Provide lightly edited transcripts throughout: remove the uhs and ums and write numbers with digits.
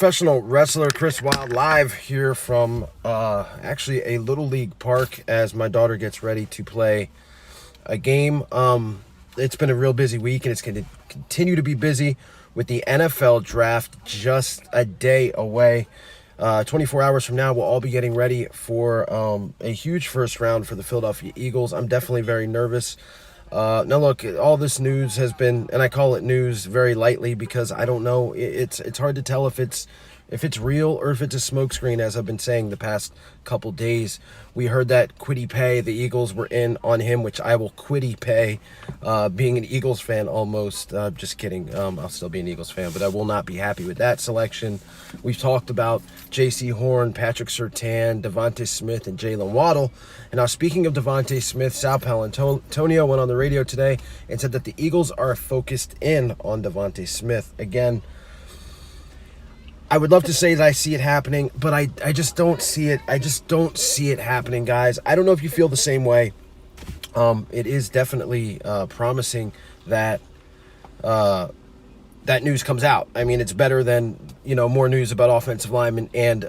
Professional wrestler Chris Wilde live here from actually a Little League park as my daughter gets ready to play a game. It's been a real busy week, and it's going to continue to be busy with the NFL draft just a day away. 24 hours from now, we'll all be getting ready for a huge first round for the Philadelphia Eagles. I'm definitely very nervous. Now look, all this news has been, and I call it news very lightly because I don't know. It's hard to tell if it's real or if it's a smokescreen, as I've been saying the past couple days. We heard that Quiddy Pay, the Eagles were in on him, which I will Quiddy Pay, being an Eagles fan almost. Just kidding. I'll still be an Eagles fan, but I will not be happy with that selection. We've talked about J.C. Horn, Patrick Surtain, Devonta Smith, and Jalen Waddle. And now, speaking of Devonta Smith, Sal Palontonio went on the radio today and said that the Eagles are focused in on Devonta Smith. Again, I would love to say that I see it happening, but I just don't see it. I just don't see it happening, guys. I don't know if you feel the same way. It is definitely promising that that news comes out. I mean, it's better than, more news about offensive linemen and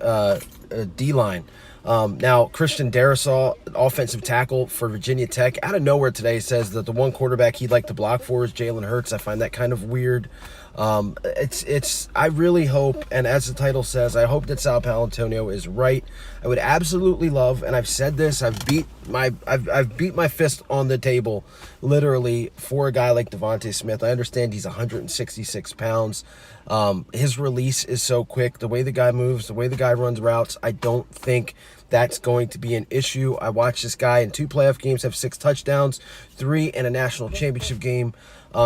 D-line. Now, Christian Darrisaw, offensive tackle for Virginia Tech, out of nowhere today says that the one quarterback he'd like to block for is Jalen Hurts. I find that kind of weird. I really hope, and as the title says, I hope that Sal Palontonio is right. I would absolutely love, and I've said this, I've beat my fist on the table, literally, for a guy like Devonta Smith. I understand he's 166 pounds. His release is so quick. The way the guy moves, the way the guy runs routes, I don't think that's going to be an issue. I watched this guy in 2 playoff games have 6 touchdowns, 3 in a national championship game.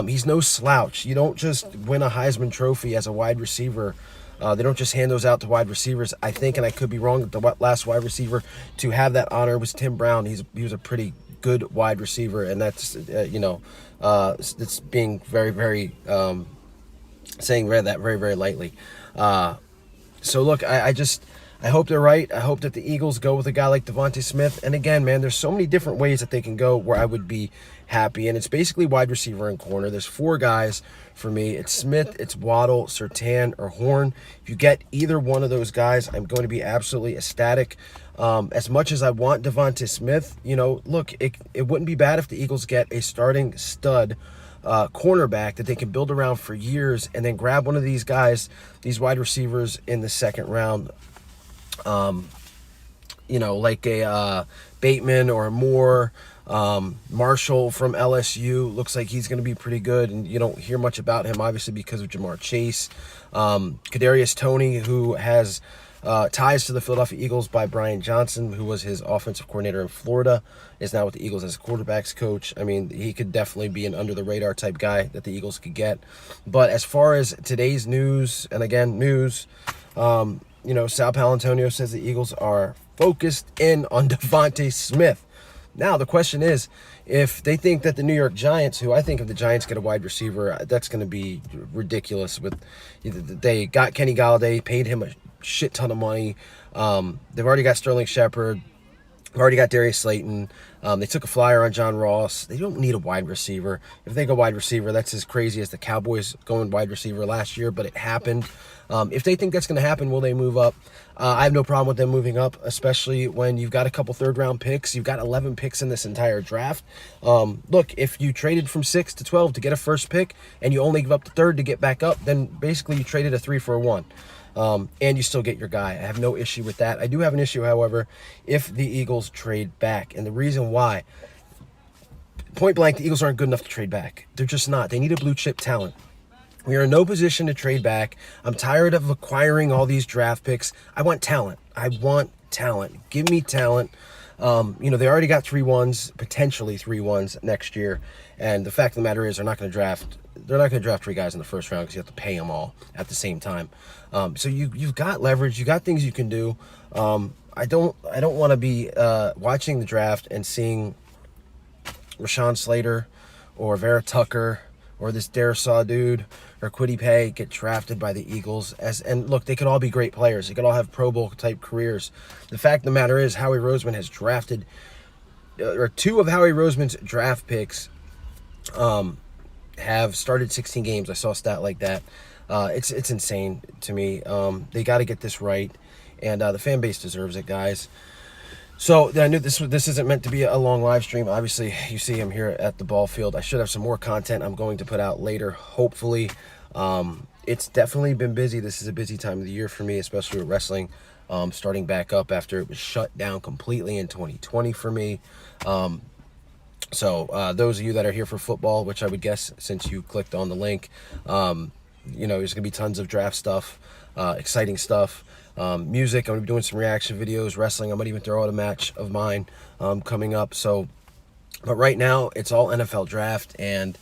He's no slouch. You don't just win a Heisman Trophy as a wide receiver. They don't just hand those out to wide receivers. I think, and I could be wrong, the last wide receiver to have that honor was Tim Brown. He was a pretty good wide receiver, and that's, it's being very, very, saying that very, very lightly. So look, I hope they're right. I hope that the Eagles go with a guy like Devonta Smith. And again, man, there's so many different ways that they can go where I would be happy. And it's basically wide receiver and corner. There's 4 guys for me. It's Smith, it's Waddle, Surtain, or Horn. If you get either one of those guys, I'm going to be absolutely ecstatic. As much as I want Devonta Smith, look, it wouldn't be bad if the Eagles get a starting stud cornerback that they can build around for years and then grab one of these guys, these wide receivers in the second round. Like a Bateman or a Moore. Marshall from LSU looks like he's going to be pretty good, and you don't hear much about him, obviously, because of Jamar Chase. Kadarius Toney, who has ties to the Philadelphia Eagles by Brian Johnson, who was his offensive coordinator in Florida, is now with the Eagles as a quarterbacks coach. I mean, he could definitely be an under-the-radar type guy that the Eagles could get. But as far as today's news, and again, news, Sal Palontonio says the Eagles are focused in on Devonta Smith. Now, the question is, if they think that the New York Giants, who I think if the Giants get a wide receiver, that's going to be ridiculous. They got Kenny Galladay, paid him a shit ton of money. They've already got Sterling Shepard. They've already got Darius Slayton. They took a flyer on John Ross. They don't need a wide receiver. If they go wide receiver, that's as crazy as the Cowboys going wide receiver last year, but it happened. If they think that's going to happen, will they move up? I have no problem with them moving up, especially when you've got a couple third-round picks. You've got 11 picks in this entire draft. Look, if you traded from 6 to 12 to get a first pick and you only give up the third to get back up, then basically you traded a 3 for a 1. And you still get your guy. I have no issue with that. I do have an issue, however, if the Eagles trade back. And the reason why, point blank, the Eagles aren't good enough to trade back. They're just not. They need a blue-chip talent. We are in no position to trade back. I'm tired of acquiring all these draft picks. I want talent. I want talent. Give me talent. They already got 3 1s, potentially 3 1s next year. And the fact of the matter is they're not going to draft 3 guys in the first round because you have to pay them all at the same time. So you've got leverage. You got things you can do. I don't want to be watching the draft and seeing Rashawn Slater or Vera Tucker or this Darrisaw dude or Quiddy Pay get drafted by the Eagles. And look, they could all be great players. They could all have Pro Bowl type careers. The fact of the matter is Howie Roseman has drafted, or 2 of Howie Roseman's draft picks have started 16 games. I saw a stat like that. It's insane to me. They got to get this right, and the fan base deserves it, guys. So I knew this isn't meant to be a long live stream. Obviously, you see him here at the ball field. I should have some more content I'm going to put out later, hopefully. It's definitely been busy. This is a busy time of the year for me, especially with wrestling starting back up after it was shut down completely in 2020 for me. So those of you that are here for football, which I would guess since you clicked on the link, you know, there's going to be tons of draft stuff, exciting stuff, music. I'm going to be doing some reaction videos, wrestling. I might even throw out a match of mine coming up. So, but right now it's all NFL draft, and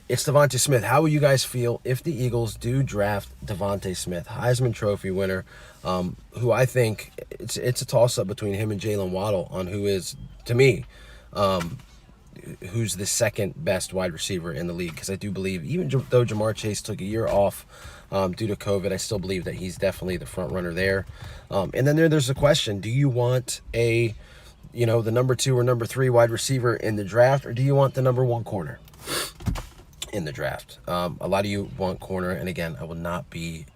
it's Devonta Smith. How will you guys feel if the Eagles do draft Devonta Smith, Heisman Trophy winner, who I think it's a toss-up between him and Jalen Waddle on who is, to me, who's the second best wide receiver in the league, because I do believe, even though Jamar Chase took a year off due to COVID, I still believe that he's definitely the front runner there. And then there's the question, do you want the number 2 or number 3 wide receiver in the draft, or do you want the number 1 corner in the draft? A lot of you want corner, and again, I will not be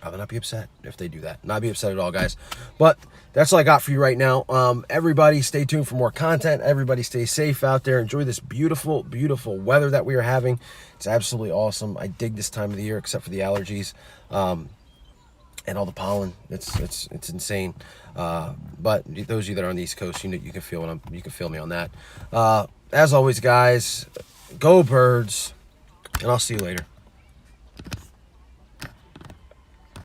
upset if they do that. Not be upset at all, guys. But that's all I got for you right now. Everybody stay tuned for more content. Everybody stay safe out there. Enjoy this beautiful, beautiful weather that we are having. It's absolutely awesome. I dig this time of the year, except for the allergies and all the pollen. It's insane. But those of you that are on the East Coast, you can feel you can feel me on that. As always, guys, go Birds, and I'll see you later.